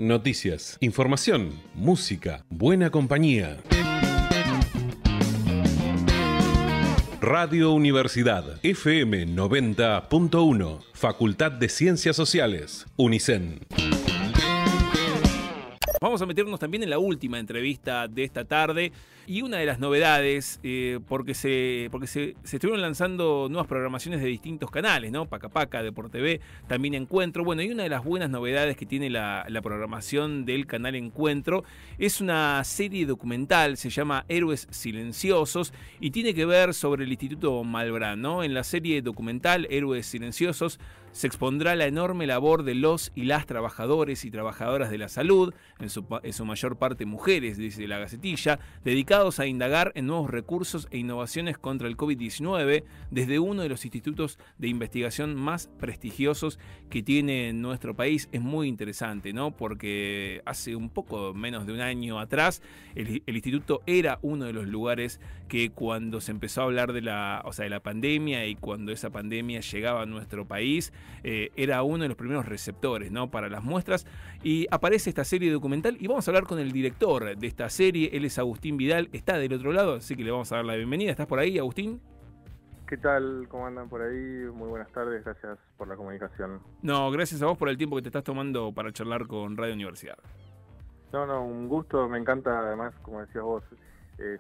Noticias, información, música, buena compañía. Radio Universidad, FM 90.1, Facultad de Ciencias Sociales, UNICEN. Vamos a meternos también en la última entrevista de esta tarde y una de las novedades, porque se estuvieron lanzando nuevas programaciones de distintos canales, ¿no? Paca Paca, Deporte TV, también Encuentro. Bueno, y una de las buenas novedades que tiene la programación del canal Encuentro es una serie documental, se llama Héroes Silenciosos y tiene que ver sobre el Instituto Malbrán, ¿no? En la serie documental Héroes Silenciosos se expondrá la enorme labor de los y las trabajadores y trabajadoras de la salud, en su mayor parte mujeres, dice la Gacetilla, dedicados a indagar en nuevos recursos e innovaciones contra el COVID-19 desde uno de los institutos de investigación más prestigiosos que tiene nuestro país. Es muy interesante, ¿no? Porque hace un poco menos de un año atrás el instituto era uno de los lugares que cuando se empezó a hablar de la pandemia y cuando esa pandemia llegaba a nuestro país, era uno de los primeros receptores, ¿no? Para las muestras, y aparece esta serie documental y vamos a hablar con el director de esta serie. Él es Agustín Vidal, está del otro lado, así que le vamos a dar la bienvenida. ¿Estás por ahí, Agustín? ¿Qué tal? ¿Cómo andan por ahí? Muy buenas tardes, gracias por la comunicación. No, gracias a vos por el tiempo que te estás tomando para charlar con Radio Universidad. No, un gusto, me encanta además, como decías vos,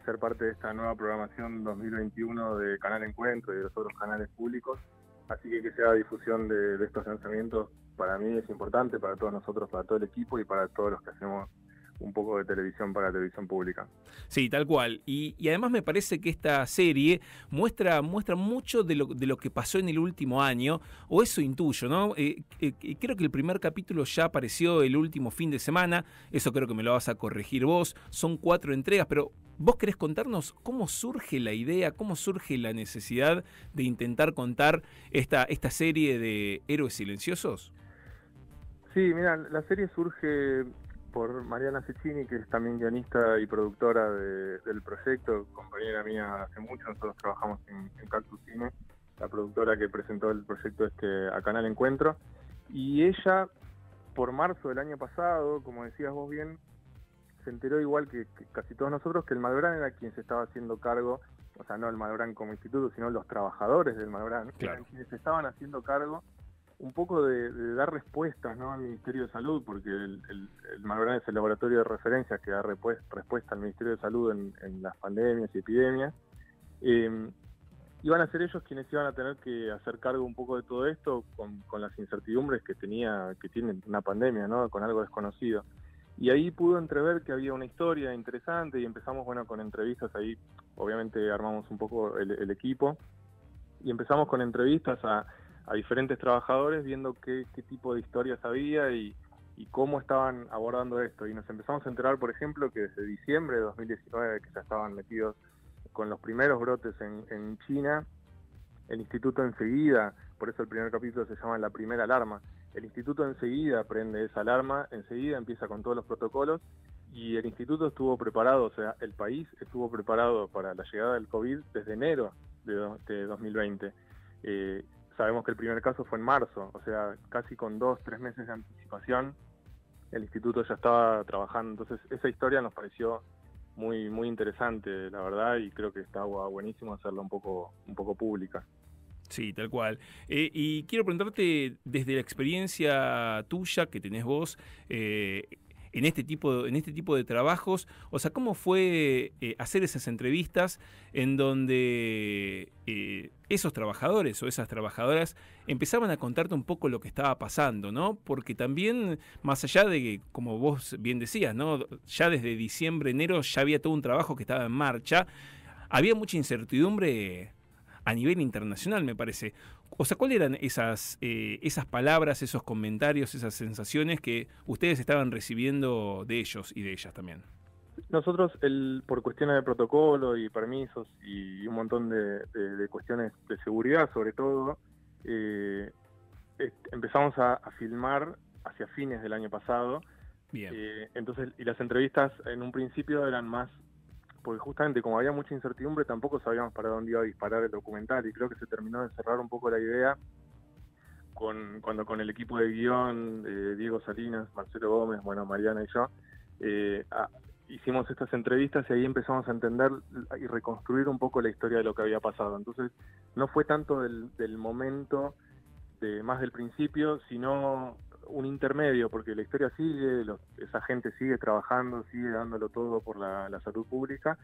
ser parte de esta nueva programación 2021 de Canal Encuentro y de los otros canales públicos. Así que sea difusión de estos lanzamientos para mí es importante, para todos nosotros, para todo el equipo y para todos los que hacemos un poco de televisión para televisión pública. Sí, tal cual. Y además me parece que esta serie muestra mucho de lo que pasó en el último año, o eso intuyo, ¿no? Creo que el primer capítulo ya apareció el último fin de semana, eso creo que me lo vas a corregir vos, son 4 entregas, pero ¿vos querés contarnos cómo surge la idea, cómo surge la necesidad de intentar contar esta serie de Héroes Silenciosos? Sí, mira, la serie surge por Mariana Cecchini, que es también guionista y productora del proyecto, compañera mía hace mucho. Nosotros trabajamos en Cactus Cine, la productora que presentó el proyecto a Canal Encuentro, y ella, por marzo del año pasado, como decías vos bien, se enteró igual que casi todos nosotros que el Malbrán era quien se estaba haciendo cargo, o sea, no el Malbrán como instituto, sino los trabajadores del Malbrán, claro, eran quienes se estaban haciendo cargo un poco de dar respuestas, ¿no?, al Ministerio de Salud, porque el Malbrán es el laboratorio de referencia que da respuesta al Ministerio de Salud en las pandemias y epidemias. Iban a ser ellos quienes iban a tener que hacer cargo un poco de todo esto con las incertidumbres que tiene una pandemia, ¿no?, con algo desconocido. Y ahí pudo entrever que había una historia interesante y empezamos, con entrevistas. Ahí obviamente armamos un poco el equipo y empezamos con entrevistas a diferentes trabajadores, viendo qué tipo de historias había y cómo estaban abordando esto. Y nos empezamos a enterar, por ejemplo, que desde diciembre de 2019, que ya estaban metidos con los primeros brotes en China, el instituto enseguida, por eso el primer capítulo se llama La Primera Alarma, el instituto enseguida prende esa alarma, enseguida empieza con todos los protocolos, y el instituto estuvo preparado, o sea, el país estuvo preparado para la llegada del COVID desde enero de 2020. Sabemos que el primer caso fue en marzo, o sea, casi con 2-3 meses de anticipación el instituto ya estaba trabajando. Entonces esa historia nos pareció muy muy interesante, la verdad, y creo que está buenísimo hacerla un poco pública. Sí, tal cual. Y quiero preguntarte, desde la experiencia tuya que tenés vos en este tipo de trabajos, o sea, ¿cómo fue hacer esas entrevistas en donde esos trabajadores o esas trabajadoras empezaban a contarte un poco lo que estaba pasando, ¿no? Porque también, más allá de que, como vos bien decías, ¿no?, ya desde diciembre, enero ya había todo un trabajo que estaba en marcha, había mucha incertidumbre a nivel internacional, me parece. O sea, ¿cuáles eran esas palabras, esos comentarios, esas sensaciones que ustedes estaban recibiendo de ellos y de ellas también? Nosotros, por cuestiones de protocolo y permisos y un montón de cuestiones de seguridad, sobre todo, empezamos a filmar hacia fines del año pasado. Bien. Entonces, y las entrevistas en un principio eran más, porque justamente como había mucha incertidumbre, tampoco sabíamos para dónde iba a disparar el documental, y creo que se terminó de cerrar un poco la idea cuando con el equipo de guión, Diego Salinas, Marcelo Gómez, bueno, Mariana y yo, hicimos estas entrevistas y ahí empezamos a entender y reconstruir un poco la historia de lo que había pasado. Entonces, no fue tanto del momento, más del principio, sino un intermedio, porque la historia sigue, esa gente sigue trabajando, sigue dándolo todo por la salud pública.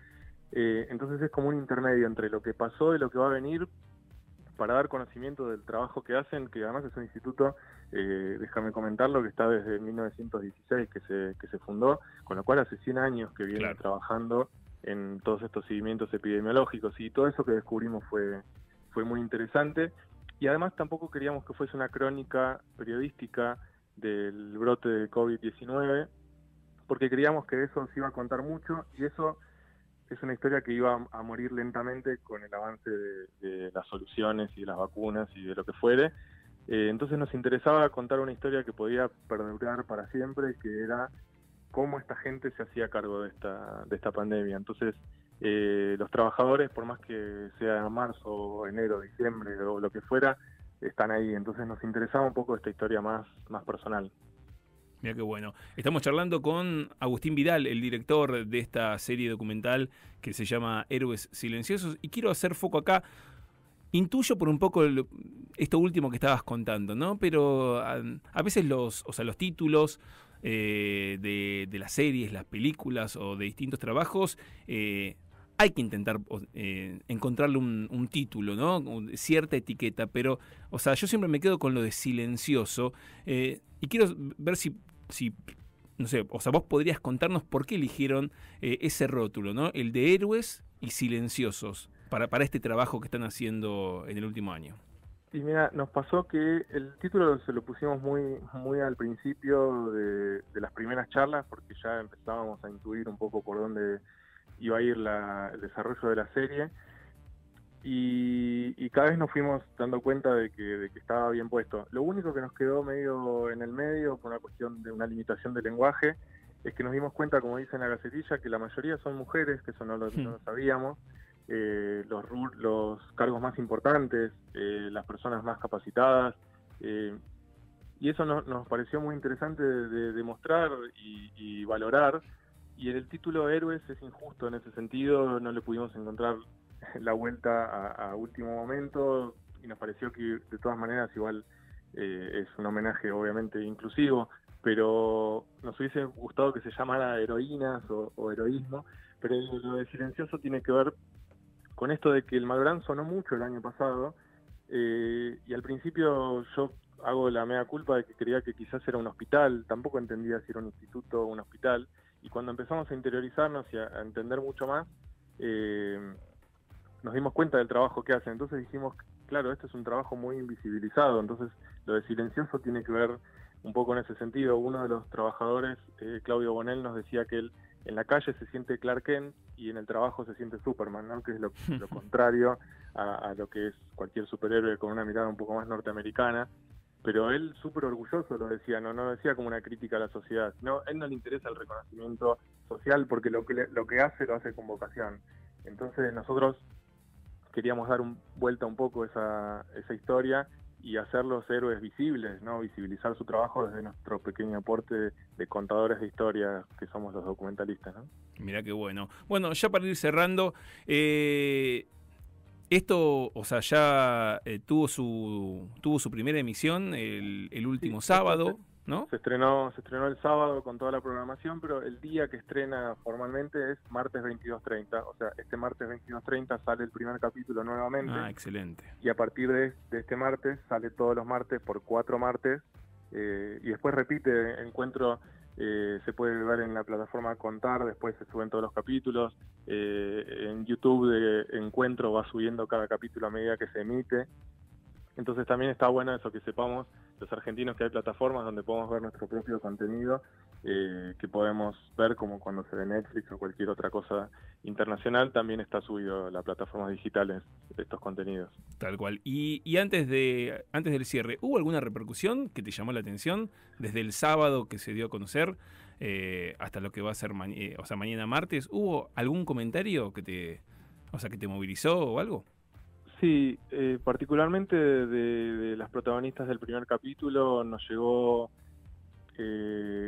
Entonces es como un intermedio entre lo que pasó y lo que va a venir, para dar conocimiento del trabajo que hacen, que además es un instituto, déjame comentarlo, que está desde 1916 que se fundó, con lo cual hace 100 años que viene trabajando en todos estos seguimientos epidemiológicos, y todo eso que descubrimos fue muy interesante. Y además tampoco queríamos que fuese una crónica periodística del brote de COVID-19, porque creíamos que eso se iba a contar mucho, y eso es una historia que iba a morir lentamente con el avance de las soluciones y de las vacunas y de lo que fuere. Entonces nos interesaba contar una historia que podía perdurar para siempre, que era cómo esta gente se hacía cargo de esta pandemia. Entonces, los trabajadores, por más que sea marzo, enero, diciembre o lo que fuera, están ahí. Entonces nos interesaba un poco esta historia más personal. Mira qué bueno. Estamos charlando con Agustín Vidal, el director de esta serie documental que se llama Héroes Silenciosos, y quiero hacer foco acá. Intuyo por un poco esto último que estabas contando, ¿no? Pero a veces los títulos de las series, las películas o de distintos trabajos, hay que intentar encontrarle un título, ¿no? Cierta etiqueta, pero, o sea, yo siempre me quedo con lo de silencioso, y quiero ver si, no sé, o sea, vos podrías contarnos por qué eligieron ese rótulo, ¿no? El de héroes y silenciosos para este trabajo que están haciendo en el último año. Y mira, nos pasó que el título se lo pusimos muy al principio de las primeras charlas, porque ya empezábamos a intuir un poco por dónde iba a ir el desarrollo de la serie, y cada vez nos fuimos dando cuenta de que estaba bien puesto. Lo único que nos quedó medio en el medio, por una cuestión de una limitación de lenguaje, es que nos dimos cuenta, como dice en la gacetilla, que la mayoría son mujeres, que eso no lo sabíamos. Los cargos más importantes, las personas más capacitadas, y eso nos pareció muy interesante de demostrar y valorar. Y en el título Héroes es injusto en ese sentido, no le pudimos encontrar la vuelta a último momento, y nos pareció que de todas maneras igual es un homenaje obviamente inclusivo, pero nos hubiese gustado que se llamara Heroínas o Heroísmo. Pero lo de silencioso tiene que ver con esto de que el Malbrán sonó mucho el año pasado, y al principio yo hago la mea culpa de que creía que quizás era un hospital, tampoco entendía si era un instituto o un hospital, y cuando empezamos a interiorizarnos y a entender mucho más, nos dimos cuenta del trabajo que hacen. Entonces dijimos, claro, este es un trabajo muy invisibilizado, entonces lo de silencioso tiene que ver un poco en ese sentido. Uno de los trabajadores, Claudio Bonel, nos decía que él en la calle se siente Clark Kent y en el trabajo se siente Superman, ¿no? Que es lo contrario a lo que es cualquier superhéroe con una mirada un poco más norteamericana. Pero él súper orgulloso lo decía, no lo decía como una crítica a la sociedad. No, él no le interesa el reconocimiento social, porque lo que hace lo hace con vocación. Entonces nosotros queríamos dar vuelta un poco esa historia y hacer los héroes visibles, ¿no? Visibilizar su trabajo desde nuestro pequeño aporte de contadores de historias que somos los documentalistas, ¿no? Mirá qué bueno. Bueno, ya para ir cerrando, esto, o sea, ya tuvo su primera emisión el último sábado, ¿no? Se estrenó el sábado con toda la programación, pero el día que estrena formalmente es martes 22:30. O sea, este martes 22:30 sale el primer capítulo nuevamente. Ah, excelente. Y a partir de este martes sale todos los martes por 4 martes. Y después repite Encuentro. Se puede ver en la plataforma Contar, después se suben todos los capítulos. En YouTube de Encuentro va subiendo cada capítulo a medida que se emite. Entonces también está bueno eso, que sepamos los argentinos que hay plataformas donde podemos ver nuestro propio contenido, que podemos ver como cuando se ve Netflix o cualquier otra cosa internacional. También está subido a las plataformas digitales de estos contenidos. Tal cual. Y antes del cierre, ¿hubo alguna repercusión que te llamó la atención desde el sábado que se dio a conocer hasta lo que va a ser mañana martes? ¿Hubo algún comentario que te movilizó o algo? Sí, particularmente de las protagonistas del primer capítulo nos llegó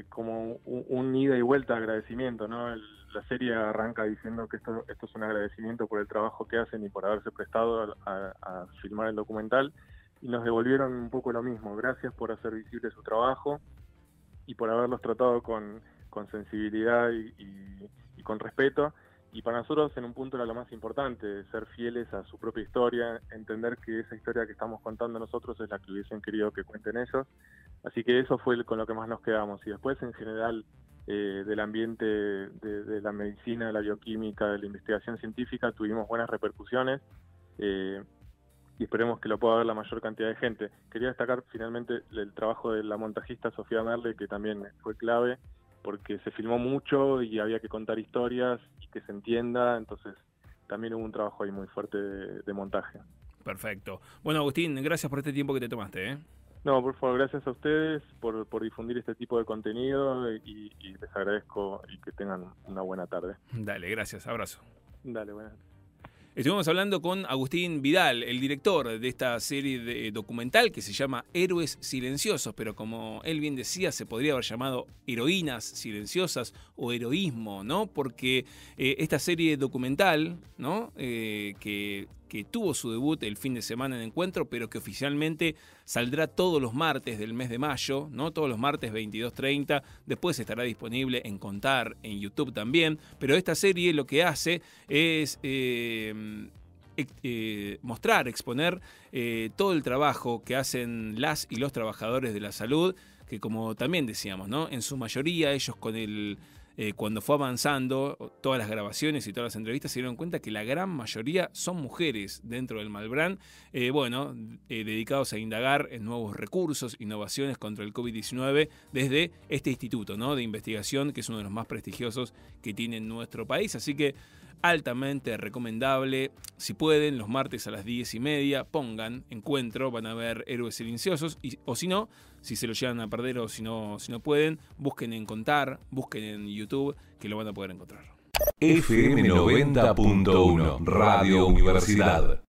como un ida y vuelta de agradecimiento, ¿no? La serie arranca diciendo que esto es un agradecimiento por el trabajo que hacen y por haberse prestado a filmar el documental, y nos devolvieron un poco lo mismo. Gracias por hacer visible su trabajo y por haberlos tratado con sensibilidad y con respeto. Y para nosotros en un punto era lo más importante, ser fieles a su propia historia, entender que esa historia que estamos contando nosotros es la que hubiesen querido que cuenten ellos. Así que eso fue con lo que más nos quedamos. Y después, en general, del ambiente de la medicina, de la bioquímica, de la investigación científica, tuvimos buenas repercusiones y esperemos que lo pueda ver la mayor cantidad de gente. Quería destacar finalmente el trabajo de la montajista Sofía Merle, que también fue clave, porque se filmó mucho y había que contar historias y que se entienda, entonces también hubo un trabajo ahí muy fuerte de montaje. Perfecto. Bueno, Agustín, gracias por este tiempo que te tomaste, ¿eh? No, por favor, gracias a ustedes por difundir este tipo de contenido y les agradezco y que tengan una buena tarde. Dale, gracias, abrazo. Dale, buenas. Estuvimos hablando con Agustín Vidal, el director de esta serie documental que se llama Héroes Silenciosos, pero como él bien decía, se podría haber llamado Heroínas Silenciosas o Heroísmo, ¿no? Porque esta serie documental, ¿no? Que tuvo su debut el fin de semana en Encuentro, pero que oficialmente saldrá todos los martes del mes de mayo, ¿no? Todos los martes 22:30. Después estará disponible en Contar, en YouTube también. Pero esta serie lo que hace es mostrar, exponer todo el trabajo que hacen las y los trabajadores de la salud, que como también decíamos, ¿no? En su mayoría ellos cuando fue avanzando todas las grabaciones y todas las entrevistas se dieron cuenta que la gran mayoría son mujeres dentro del Malbrán, dedicados a indagar en nuevos recursos, innovaciones contra el COVID-19 desde este instituto, ¿no? De investigación que es uno de los más prestigiosos que tiene nuestro país. Así que altamente recomendable. Si pueden, los martes a las 10:30, pongan Encuentro, van a ver Héroes Silenciosos, o si no, si se lo llegan a perder o si no pueden, busquen en Contar, busquen en YouTube, que lo van a poder encontrar. FM 90.1 Radio Universidad.